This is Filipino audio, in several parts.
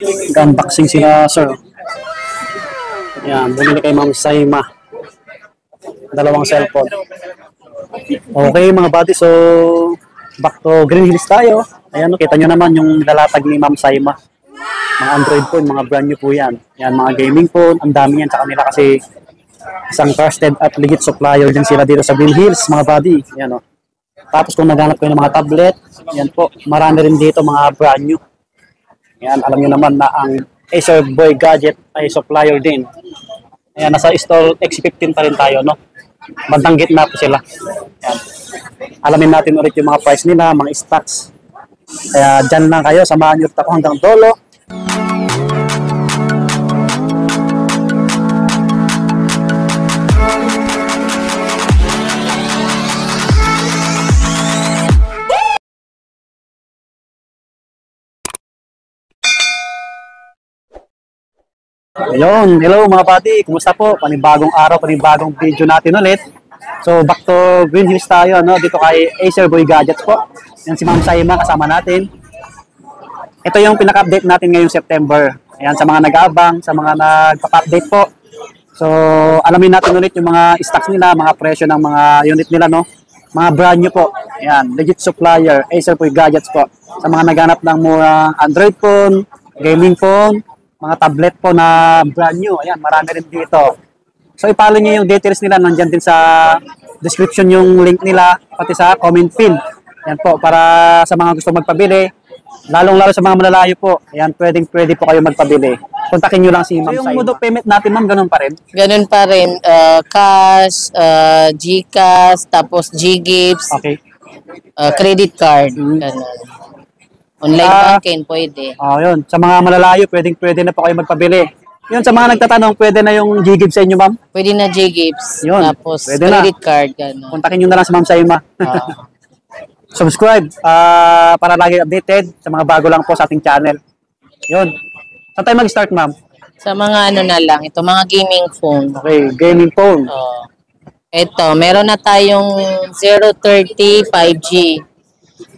Nag-unboxing sila, sir. Yan, bumili kay Ma'am Saima. Dalawang cellphone. Okay, mga buddy. So, back to Green Hills tayo. Ayan, kita nyo naman yung lalatag ni Ma'am Saima. Mga Android phone, mga brand new po yan. Yan, mga gaming phone. Ang dami yan sa kanila kasi isang trusted at legit supplier din sila dito sa Green Hills, mga buddy. Yan, oh. Tapos kung naghanap kayo ng mga tablet, yan po, marami rin dito mga brand new. Yan, alam niyo naman na ang Acer Boy Gadget ay supplier din. Ayan, nasa stall X15 pa rin tayo, no? Bandang gitna po sila. Yan. Alamin natin ulit yung mga price nila, mga stocks. Kaya dyan lang kayo, samahan niyo ako hanggang dulo. Ayun, hello mga buddy, kumusta po? Panibagong araw, panibagong video natin ulit. So back to Green Hills tayo, no? Dito kay Acer Boy Gadgets po. Yan si Ma'am Saima kasama natin. Ito yung pinaka-update natin ngayong September. Ayan, sa mga nag-aabang, sa mga nagpapa-update po. So alamin natin ulit yung mga stocks nila, mga presyo ng mga unit nila, no? Mga brand new po. Ayan, legit supplier, Acer Boy Gadgets po. Sa mga naghanap ng mga Android phone, gaming phone, mga tablet po na brand new. Ayan, marami rin dito. So, i-follow nyo yung details nila. Nandyan din sa description yung link nila, pati sa comment pin. Ayan po, para sa mga gusto magpabili. Lalong-lalo sa mga malalayo po. Ayan, pwede po kayo magpabili. Kontakin nyo lang si Ma'am Saima. Yung mode of payment natin, Ma'am, ganun pa rin? Ganun pa rin. Cash, GCash, tapos GGives, okay. Credit card. Ganun. Online banking, pwede. Yun. Sa mga malalayo, pwede na po kayo magpabili. Yun, sa mga nagtatanong, pwede na yung GGives sa inyo, Ma'am? Pwede na GGives. Yun, tapos pwede credit na. card. Ganun. Kontakin nyo na lang si Ma'am Saima. Subscribe para lagi updated sa mga bago lang po sa ating channel. Yun. Saan tayo mag-start, Ma'am? Sa mga ano na lang, ito, mga gaming phone. Okay, gaming phone. Ito, meron na tayong 030 5G.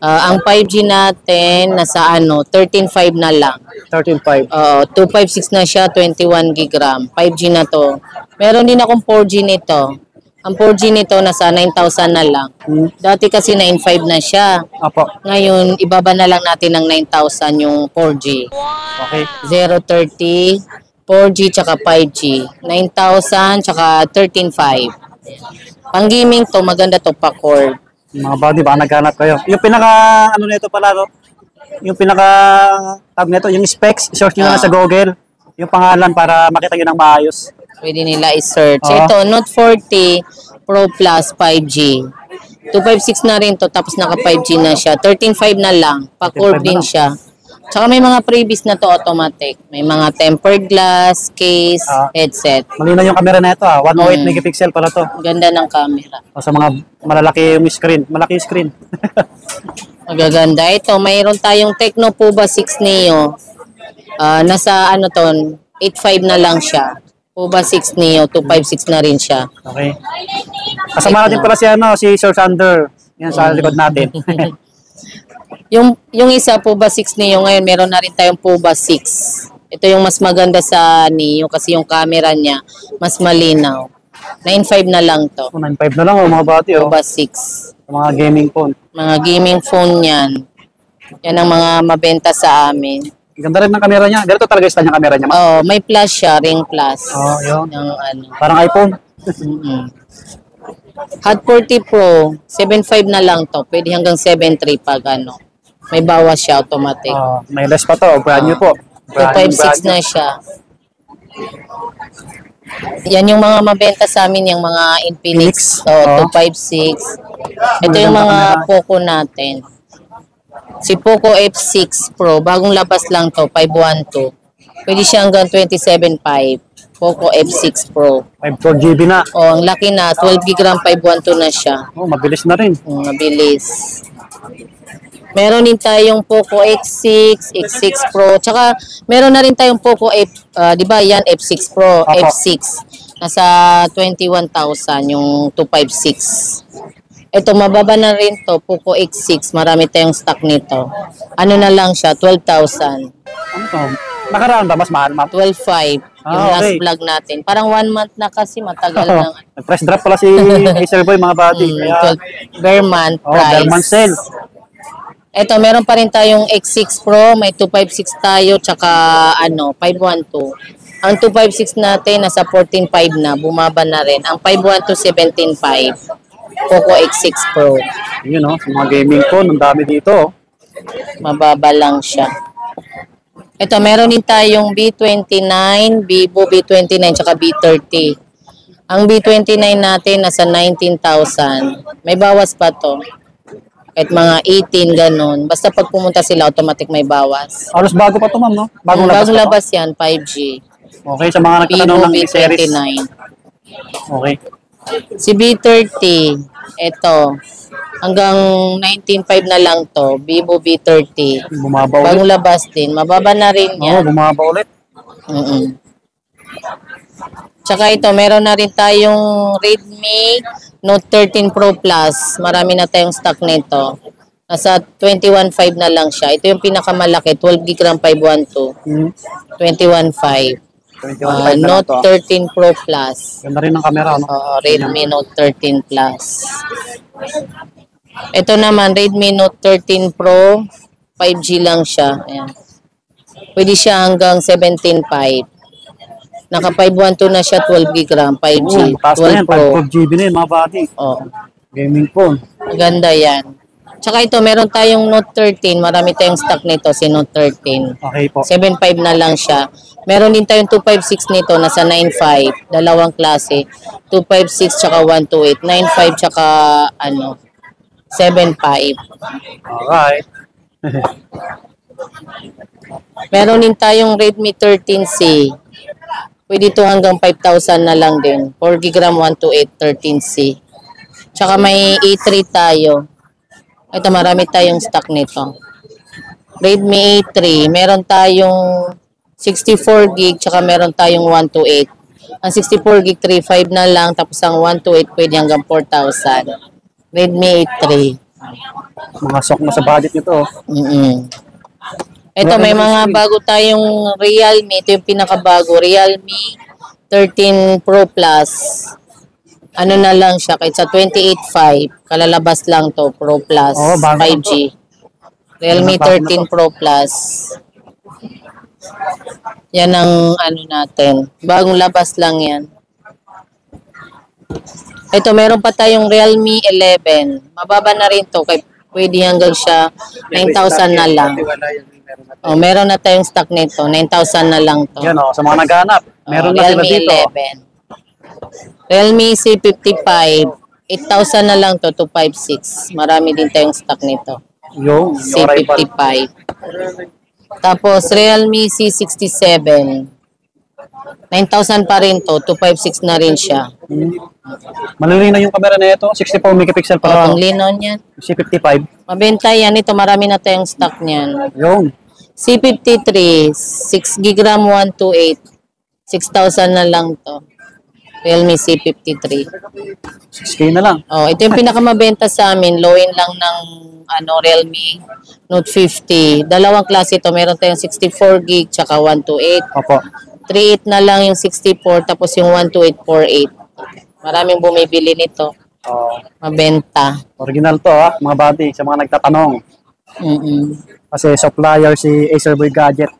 Ang 5G natin, nasa 13.5 na lang. 13.5. 256 na siya, 21 gig RAM. 5G na to. Meron din akong 4G nito. Ang 4G nito, nasa 9,000 na lang. Dati kasi 9.5 na siya. Apo. Ngayon, ibaba na lang natin ng 9,000 yung 4G. Okay. 030, 4G, tsaka 5G. 9,000, tsaka 13.5. Pang gaming to, maganda to pa cord. Mga buddy, baka naghanap kayo. Yung pinaka, nito pala, no? Yung pinaka, tag nito, yung specs, search nyo na sa Google. Yung pangalan para makita nyo ng maayos. Pwede nila i-search. Ito, Note 40 Pro Plus 5G. 256 na rin to, tapos naka 5G na siya. 13.5 na lang. Pa-curve din siya. Tsaka may mga previous na to automatic. May mga tempered glass, case, headset. Malinaw yung camera na ito, 108 megapixel pala to. Ganda ng camera. Sa mga malalaki yung screen. Malaki yung screen. Magaganda. Ito, mayroon tayong Tecno Puba 6 Neo. Nasa 8.5 na lang siya. Puba 6 Neo, 256 na rin siya. Okay. Kasama natin pala si Sir Sander. Yan sa likod natin. Yung isa Puba 6 Neo, ngayon meron na rin tayong Puba 6. Ito yung mas maganda sa Neo kasi yung camera niya mas malinaw. 9.5 na lang to. 9.5 na lang mga bati. Puba 6. Mga gaming phone. Mga gaming phone yan. Yan ang mga mabenta sa amin. Ganda rin ng camera niya. Ganito talaga style yung camera niya. May flash siya, ring plus. Yun. Yung, parang iPhone. Hot 40 Pro, 7.5 na lang to. Pwede hanggang 7.3 pag may bawas siya automatic. May less pa to. Brand new po. 256 na siya. Yan yung mga mabenta sa amin, yung mga Infinix. 256. Ito yung mga Poco natin. Si Poco F6 Pro, bagong labas lang to, 512. Pwede siya hanggang 27.5. Poco F6 Pro. 4 GB na. Ang laki na, 12 GB RAM, 512 na siya. Mabilis na rin. Mabilis. Meron din tayong Poco X6, X6 Pro. Tsaka meron na rin tayong Poco F, di ba yan, F6 Pro, F6. Nasa 21,000 yung 256. Ito, mababa na rin to, Poco X6. Marami tayong stock nito. Ano na lang siya, 12,000. Ano to? Nakaraan ba? Mas mahal, ma'am? 12.5 yung Ah, last okay. vlog natin. Parang 1 month na kasi, matagal na. Press drop pala si Acer Boy, mga buddy. Kaya, 12 per month price. Berman sale. Ito, meron pa rin tayong X6 Pro, may 256 tayo, tsaka 512. Ang 256 natin, nasa 14.5 na, bumaba na rin. Ang 512, 17.5. Poco X6 Pro. Yun, sa mga gaming phone, ang dami dito. Mababa lang siya. Ito, meron din tayong B29, Vivo B29, tsaka B30. Ang B29 natin, nasa 19,000. May bawas pa to. Kahit mga 18, ganun. Basta pag pumunta sila, automatic may bawas. Halos bago pa ito, ma'am, no? Bagong labas Bagong pa to? labas yan, 5G. Okay, sa mga nagtatanong Vivo ng series. B29. Okay. Si B30, ito, hanggang 19.5 na lang to, Vivo B30. Bumaba ulit. Bagong labas din, mababa na rin Oo, yan. bumaba ulit. Tsaka ito, meron na rin tayong Redmi Note 13 Pro Plus. Marami na tayong stock nito. Nasa 21.5 na lang siya. Ito yung pinakamalaki, 12 GB RAM 512. Hmm. 21.5. 21.5 na lang Note to. 13 Pro Plus. Ganda rin ang camera, no? Redmi Note 13 Plus. Ito naman, Redmi Note 13 Pro, 5G lang siya. Ayan. Pwede siya hanggang 17.5. Naka 512 na siya, 12 GB RAM, 5G, Taas na 12 yan, Pro. 5 GB na yun, mga buddy. Oh, Gaming phone. maganda yan. Tsaka ito, meron tayong Note 13. Marami tayong stock nito, si Note 13. Okay po. 7.5 na lang siya. Meron din tayong 256 nito, nasa 9.5. Dalawang klase. 256 tsaka 128. 9.5 tsaka 7.5. Alright. Meron din tayong Redmi 13C. Pwede ito hanggang 5,000 na lang din. 4 GB RAM 128 13C. Tsaka may A3 tayo. Ito, marami tayong stock nito. Redmi A3. Meron tayong 64 GB, tsaka meron tayong 128. Ang 64 GB, 3.5 na lang. Tapos ang 128 pwede hanggang 4,000. Redmi A3. Mga sok na sa budget nito. Ito, may mga bago tayong Realme. Ito yung pinakabago. Realme 13 Pro Plus. Ano na lang siya, kahit sa 28.5. Kalalabas lang to, Pro Plus. Oo, bago 5G. Realme 13 Pro Plus. Yan ang natin. Bagong labas lang yan. Ito, meron pa tayong Realme 11. Mababa na rin to. Pwede hanggang siya 9,000 na lang. Meron na tayong stock nito. 9,000 na lang to. Yan sa mga naghanap. Meron na sila Realme dito. 11. Realme C55. 8,000 na lang to, 256. Marami din tayong stock nito. Yung arrival. C55. Tapos, Realme C67. 9,000 pa rin to, 256 na rin siya. Malulina na yung camera na ito. 64 megapixel para Ang linaw niyan. C55. Mabenta yan. Ito, marami na tayong stock niyan. Yung. C53, 6 GB RAM 128. 6,000 na lang to. Realme C53. 6K na lang. Ito yung pinakamabenta sa amin. Low-end lang ng Realme Note 50. Dalawang klase ito. Meron tayong 64 GB tsaka 128. Opo. 38 na lang yung 64 tapos yung 128, 48. Maraming bumibili nito. Mabenta. Original to mga buddy. Sa mga nagtatanong. Kasi supplier si Acer Boy Gadget.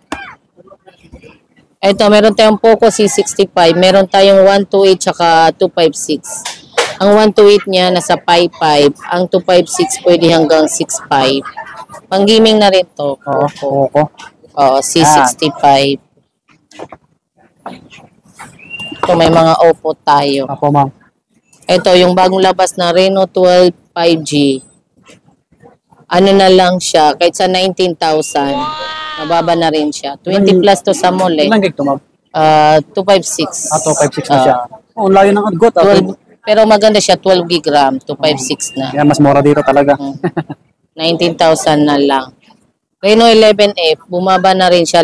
Ito, meron tayong Poco C65. Meron tayong 128 tsaka 256. Ang 128 niya nasa 5.5. Ang 256 pwede hanggang 6.5. Pang-gaming na rin to. Poco. C65. Ito, may mga Oppo tayo. Apo, ma'am. Ito, yung bagong labas na Reno 12 5G. Ano na lang siya, kahit sa 19,000. Mababa na rin siya. 20 plus to sa mall eh. Ilang gig to, ma'am? 256. 256 na siya. Layo ng agot. 12, pero maganda siya, 12 GB RAM, 256 na. Yan, mas mura dito talaga. 19,000 na lang. Reno 11F, bumaba na rin siya.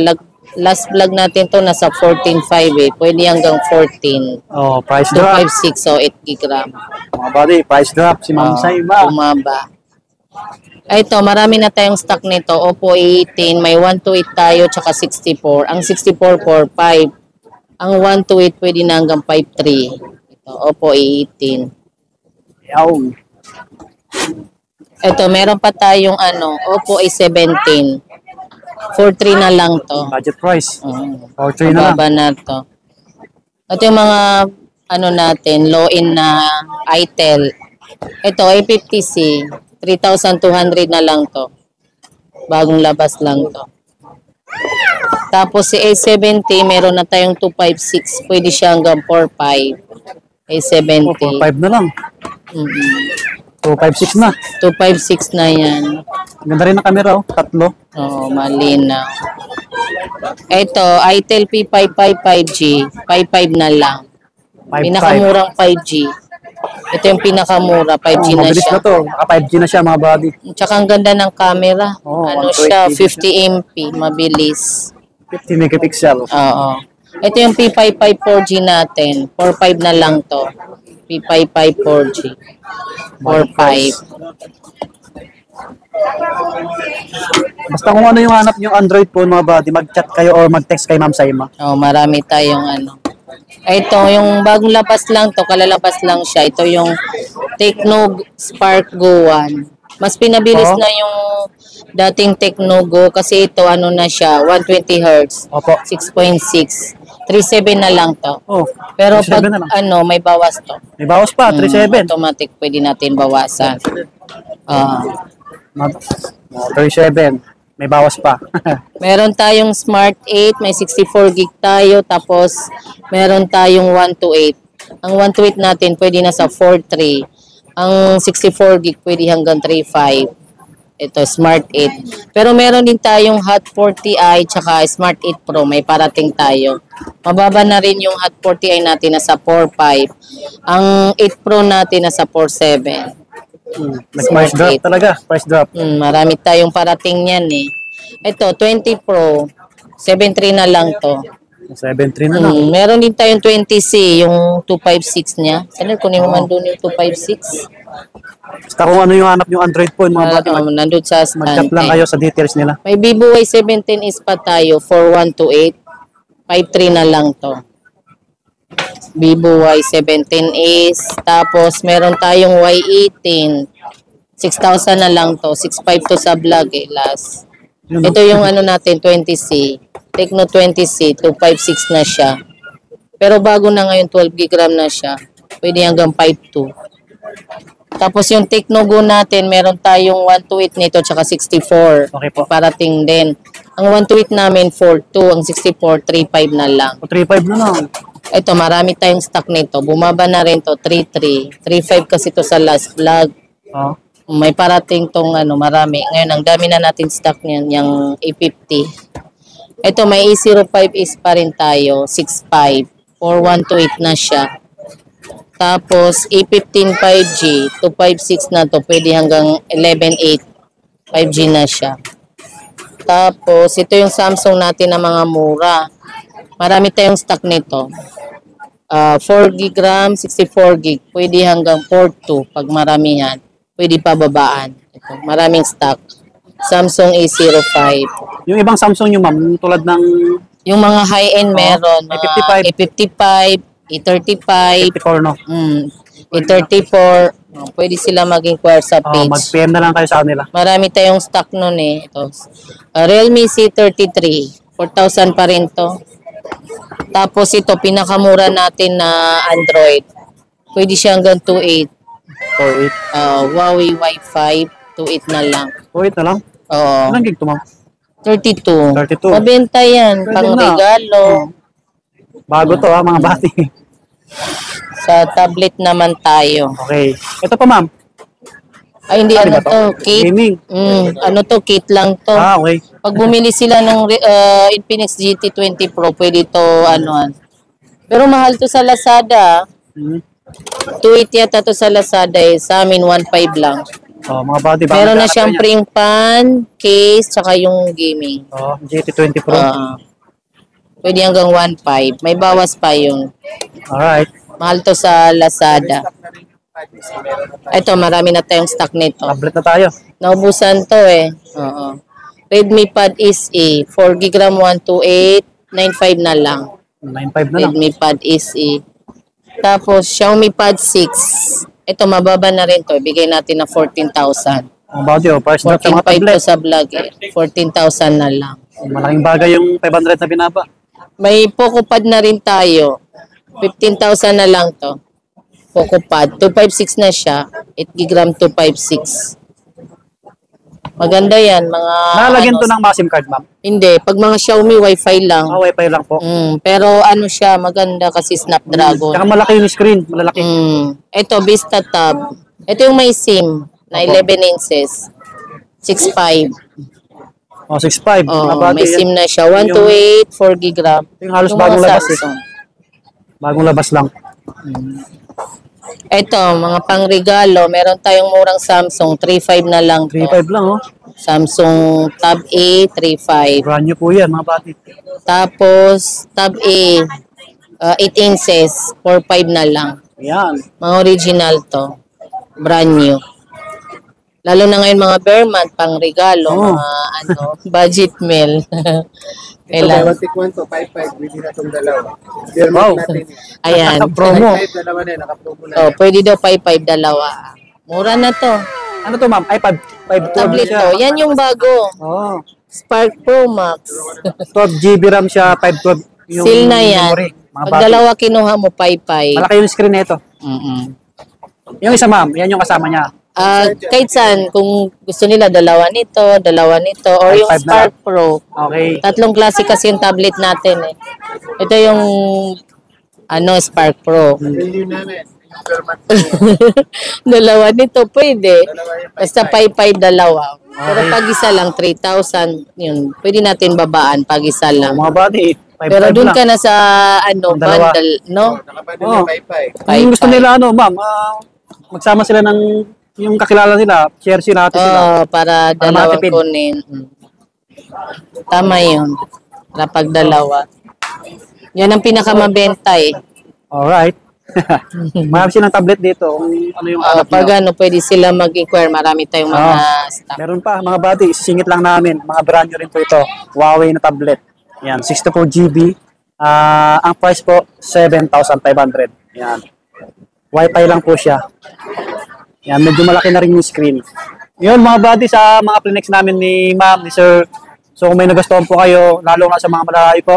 Last vlog natin to nasa 14.5 eh. Pwede hanggang 14. Price drop. 256, 8 GB RAM. Mga buddy, price drop. Si Ma'am Saima. Bumaba. Ito, marami na tayong stock nito. Oppo A18, may 128 tayo, tsaka 64. Ang 64, 45. Ang 128, pwede na hanggang 53. Ito, Oppo A18. Yaw. Ito, meron pa tayong Oppo A17. 43 na lang to. Budget price. Oh, 43 na lang. mababa na to. Ito yung mga natin, low-in na itel. Ito, A50C. 3,200 na lang to. Bagong labas lang to. Tapos si A70, meron na tayong 256. Pwede siya hanggang 45. A70. 4.5 na lang. 256 na. 256 na yan. Ganda rin na camera, oh. Tatlo. Oo, malinaw. Ito, itel P55 5G. 55 na lang. 5.5. Pinakamurang 5G. Ito yung pinakamura. 5G na mabilis siya. na to. Naka 5G na siya, mga buddy. Tsaka ang ganda ng camera. Oo, Siya, 120 50 MP. Mabilis. 50 megapixel. Oo. Ito yung P55 4G natin. 45 na lang to. P55 4G. 45. Basta kung ano yung hanap yung Android phone, mga buddy, mag-chat kayo or mag-text kay Ma'am Saima. Oh, marami tayong Ito, yung bagong labas lang to, kalalabas lang siya. Ito yung Tecno Spark Go 1. Mas pinabilis na yung dating Tecno Go kasi ito na siya, 120 Hz. Opo. 6.6. 3.7 na lang to. Oh, Pero 3.7 pag na lang. may bawas to. May bawas pa, 3.7. Automatic pwede natin bawasan. 37. May bawas pa. Meron tayong Smart 8, may 64 gig tayo, tapos meron tayong 128. Ang 128 natin pwede na sa 4.3. Ang 64 gig pwede hanggang 3.5. Ito, Smart 8. Pero meron din tayong Hot 40i tsaka Smart 8 Pro, may parating tayo. Mababa na rin yung Hot 40i natin na sa 4.5. Ang 8 Pro natin na sa 4.7. Nag-price drop talaga. Price drop. Marami tayong parating yan eh. Ito, 20 Pro, 7.3 na lang to. 7.3 na lang. Meron din tayong 20C, yung 256 niya. Sana kunin mo man doon yung 256. Basta kung ano yung hanap yung Android phone, mga buddy, Nandun sa mag-chat stand. lang kayo sa details nila. May Vivo Y17 is pa tayo, 4128. 53 na lang to. Vivo Y17 is, tapos meron tayong Y18. 6,000 na lang to. 6,500 to sa vlog last. Ito yung natin, 20C. Tecno 20C, 256 na siya. Pero bago na ngayon, 12 GB RAM na siya. Pwede hanggang 5.2. Tapos yung Tecno Go natin, meron tayong 128 nito, tsaka 64. Okay po. Parating din. Ang 128 namin, 4.2. Ang 64, 3.5 na lang. 3.5 na lang. Ito, marami tayong stock nito. Bumaba na rin to, 3.3. 3.5 kasi to sa last vlog. Oh. May parating tong marami. Ngayon, ang dami na natin stock niyan, yung A50. Ito, may A05 is pa rin tayo, 6.5. 4128 na siya. Tapos, A15 5G, 256 na to. Pwede hanggang 11.8. 5G na siya. Tapos, ito yung Samsung natin na mga mura. Marami tayong stock nito. 4 GB RAM, 64 GB. Pwede hanggang 42 pag maramihan. Pwede pa babaan. Ito, maraming stock. Samsung A05. Yung ibang Samsung nyo, ma'am, tulad ng Yung mga high-end meron. A55. A55, A35, 54, no? A34. Pwede sila mag-inquire sa Oh, page. mag-PM na lang kayo sa kanila. Marami tayong stock nun eh. Ito. Realme C33. 4,000 pa rin to. Tapos ito, pinakamura natin na Android. Pwede siya hanggang 2.8. 4.8. Huawei Y5, 2.8 na lang. 4.8 na lang? Oo. Ilang gig to, ma'am? 32. 32. Mabenta yan. Pwede Pang na. regalo. Bago to, mga bati. Sa tablet naman tayo. Okay. Ito pa, ma'am. Ay, hindi Ano ba to. Kit. Gaming. Kit lang to. Okay. Pag bumili sila ng Infinix GT20 Pro, pwede to, Pero mahal to sa Lazada. 2.8 yata to sa Lazada eh. Sa amin, 1.5 lang. Oh, mga bati. Meron na siyang spring pan, case, tsaka yung gaming. Oh, GT20 Pro. Pwede hanggang 1.5. May bawas pa yun. Alright. Mahal to sa Lazada. Ito, marami na tayong stock nito. Tablet na tayo. Naubusan to eh. Oo. Redmi Pad SE, 4 GB RAM 128, 95 na lang. 9.5 na lang. Redmi Pad SE. Tapos, Xiaomi Pad 6. Ito, mababa na rin to. Ibigay natin na 14,000. Ang body, first drop sa mga 14,500 tablet. to sa vlog eh. 14,000 na lang. Malaking bagay yung 500 na binaba. May Poco Pad na rin tayo. 15,000 na lang to. Poco Pad. 256 na siya. 8 GB RAM 256. Maganda yan. Mga Nalagyan ano, to ng mga SIM card, ma'am. Hindi. Pag mga Xiaomi, Wi-Fi lang. Wi-Fi lang po. Pero ano siya, maganda kasi Snapdragon. Tsaka malaki yung screen. Malalaki. Ito, Vista Tab. Ito yung may SIM na 11 inches. 6.5. 6.5. Oh, Mga body, may yan. SIM na siya. 128, 4 GB RAM. Yung halos Yung bagong mga labas eh. Samsung. Bagong labas lang. Ito, mga pangregalo. Meron tayong murang Samsung. 3.5 na lang to. 3.5 lang, oh. Samsung Tab A, 3.5. Brand new po yan, mga body. Tapos, Tab A, 8 inches, 4.5 na lang. Yan. Mga original to. Brand new. Lalo na ngayon mga bear month, pang regalo, Oh. mga budget meal. Ito, Kailan? bawat tikman to, 5-5, pwede na itong dalawa. Wow. Natin. Ayan. Promo. 5-5, dalawa na, nakapromo na. Oh, pwede daw 5.5 dalawa. Mura na to. Ano to, ma'am? iPad 512 Tablet siya. to. Yan yung bago. Oh. Spark Pro Max. 12 GB RAM siya, 512 yung Seal na yan. memory. Mga Pag body. dalawa kinuha mo, 5.5. Malaki yung screen nito. Yung isa, ma'am, yan yung kasama niya. Kahit saan, kung gusto nila dalawa nito, or yung 5.5 na Spark Pro. Okay. Tatlong klase kasi yung tablet natin eh. Ito yung Spark Pro. Hindi namin. Yung permat Dalawa nito pwede. Basta 5.5 dalawa. Pero pag isa lang 3,000, yun. Pwede natin babaan pag isa lang. Mga body, 5.5 Pero dun lang. ka na sa Dalawa. bundle, no? nakabando Oh. na 5-5. Kung gusto 5.5. nila, ma'am, magsama sila ng yung kakilala nila, share sila natin sila. Para dalawang matipid. kunin. Tama yun. Kapag dalawa. Yan ang pinakamabenta eh. Alright. Marami silang tablet dito kung ano yung hanap Pag nyo. pwede sila mag-inquire. Marami tayong mga stock. Meron pa, mga body, isisingit lang namin. Mga brand new rin po ito. Huawei na tablet. Yan, 64 GB. Ang price po, 7,500. Yan. Wi-Fi lang po siya. Yan, medyo malaki na rin yung screen. Yun, mga buddy, sa mga plinex namin ni ma'am, ni sir. So, kung may nagustuhan po kayo, lalo na sa mga malalayo po,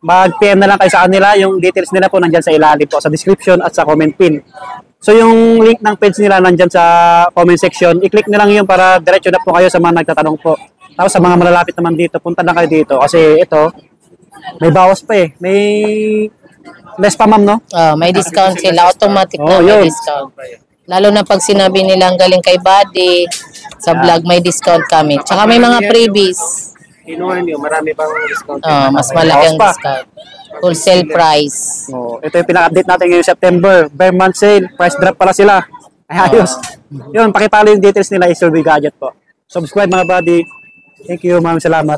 mag-PM na lang kayo sa kanila. Yung details nila po nandyan sa ilalim po, sa description at sa comment pin. So, yung link ng page nila nandyan sa comment section. I-click na lang yun para diretso na po kayo sa mga nagtatanong po. Tapos sa mga malalapit naman dito, punta lang kayo dito. Kasi ito, may bawas pa eh. May less pa, ma'am, no? May discount sila. Automatic na yun. may discount. Lalo na pag sinabi nilang galing kay Buddy, sa vlog may discount kami. Tsaka may mga freebies. Kinuha niyo, marami pang discount. Mas malaki ang Bawas pa. discount. Wholesale price. Ito yung pinaka-update natin ngayong September. Bare month sale. Price drop pala sila. Ay, ayos. Yun, pakipalo yung details nila. Survey Gadget po. Subscribe, mga buddy. Thank you. Maraming salamat.